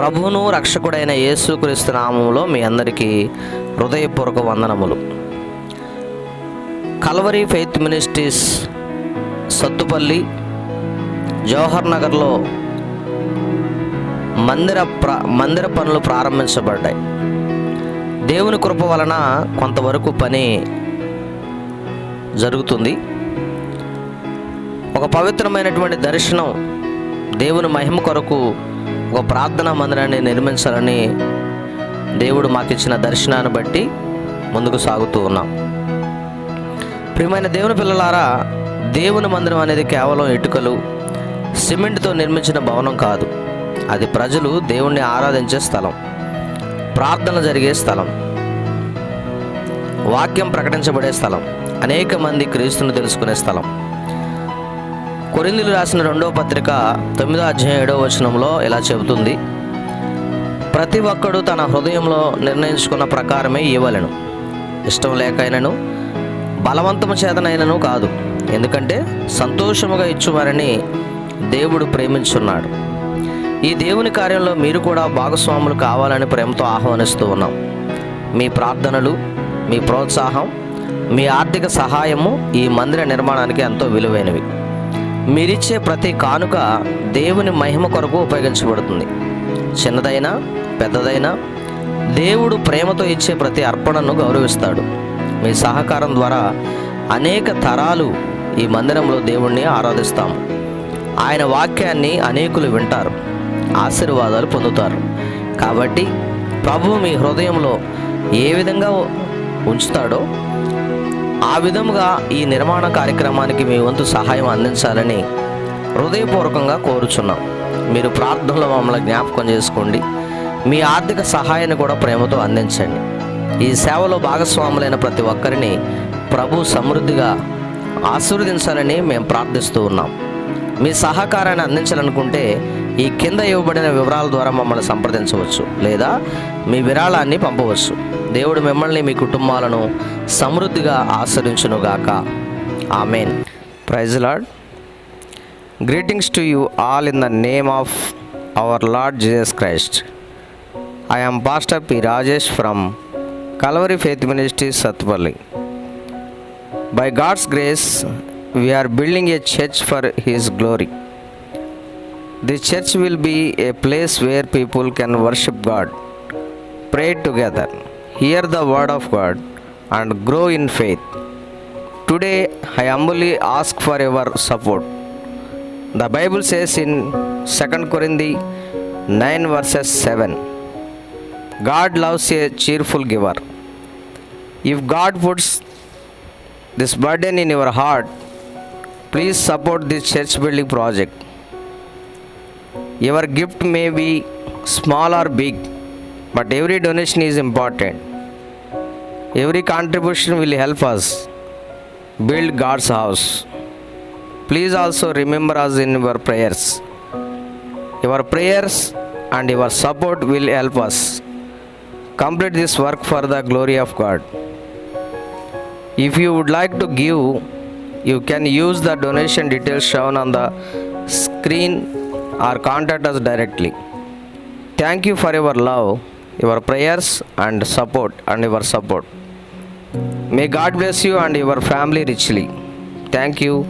ప్రభువును రక్షకుడైన యేసుక్రీస్తు నామములో మీ అందరికీ హృదయపూర్వక వందనములు. Calvary faith ministries Sathupalli Jawahar నగర్లో మందిర పనులు ప్రారంభించబడ్డాయి. దేవుని కృప వలన కొంతవరకు పని జరుగుతుంది. ఒక పవిత్రమైనటువంటి దర్శనం, దేవుని మహిమ కొరకు ఒక ప్రార్థనా మందిరాన్ని నిర్మించాలని దేవుడు మాకు ఇచ్చిన దర్శనాన్ని బట్టి ముందుకు సాగుతూ ఉన్నాం. ప్రియమైన దేవుని పిల్లలారా, దేవుని మందిరం అనేది కేవలం ఇటుకలు సిమెంట్తో నిర్మించిన భవనం కాదు. అది ప్రజలు దేవుణ్ణి ఆరాధించే స్థలం, ప్రార్థన జరిగే స్థలం, వాక్యం ప్రకటించబడే స్థలం, అనేక మంది క్రీస్తుని తెలుసుకునే స్థలం. కొరింథీయులకు రాసిన 2వ పత్రిక 9వ అధ్యాయం 7వ వచనంలో ఇలా చెబుతుంది, ప్రతి ఒక్కడు తన హృదయంలో నిర్ణయించుకున్న ప్రకారమే ఇవ్వలేను, ఇష్టం లేకైనను బలవంతము చేతనైనను కాదు, ఎందుకంటే సంతోషముగా ఇచ్చువారని దేవుడు ప్రేమించున్నాడు. ఈ దేవుని కార్యంలో మీరు కూడా భాగస్వాములు కావాలని ప్రేమతో ఆహ్వానిస్తూ ఉన్నాం. మీ ప్రార్థనలు, మీ ప్రోత్సాహం, మీ ఆర్థిక సహాయము ఈ మందిర నిర్మాణానికి ఎంతో విలువైనవి. మీరిచ్చే ప్రతి కానుక దేవుని మహిమ కొరకు ఉపయోగించబడుతుంది. చిన్నదైనా పెద్దదైనా దేవుడు ప్రేమతో ఇచ్చే ప్రతి అర్పణను గౌరవిస్తాడు. మీ సహకారం ద్వారా అనేక తరాలు ఈ మందిరంలో దేవుణ్ణి ఆరాధిస్తాము. ఆయన వాక్యాన్ని అనేకులు వింటారు, ఆశీర్వాదాలు పొందుతారు. కాబట్టి ప్రభువు మీ హృదయంలో ఏ విధంగా ఉంచుతాడో ఆ విధముగా ఈ నిర్మాణ కార్యక్రమానికి మీ వంతు సహాయం అందించాలని హృదయపూర్వకంగా కోరుచున్నాం. మీరు ప్రార్థనలో మమ్మల్ని జ్ఞాపకం చేసుకోండి. మీ ఆర్థిక సహాయాన్ని కూడా ప్రేమతో అందించండి. ఈ సేవలో భాగస్వాములైన ప్రతి ఒక్కరిని ప్రభు సమృద్ధిగా ఆశీర్వదించాలని మేము ప్రార్థిస్తూ ఉన్నాం. మీ సహకారాన్ని అందించాలనుకుంటే ఈ కింద ఇవ్వబడిన వివరాల ద్వారా మమ్మల్ని సంప్రదించవచ్చు, లేదా మీ విరాళాన్ని పంపవచ్చు. దేవుడు మిమ్మల్ని, మీ కుటుంబాలను సమృద్ధిగా ఆశీర్వదించునుగాక. Amen. Praise lord. Greetings to you all in the name of our lord Jesus Christ. I am Pastor P. Rajesh from Calvary Faith Ministries, Sattupalli. By God's grace, we are building a church for His glory. This church will be a place where people can worship God, pray together, hear the word of God, and grow in faith. Today, I humbly ask for your support. The Bible says in 2 Corinthians 9 verses 7, God loves a cheerful giver. If God puts this burden in your heart, please support this church building project. Your gift may be small or big, but every donation is important. Every contribution will help us build God's house. Please also remember us in your prayers. Your prayers and your support will help us complete this work for the glory of God. If you would like to give, you can use the donation details shown on the screen or contact us directly. Thank you for your love, your prayers and your support. May God bless you and your family richly. Thank you.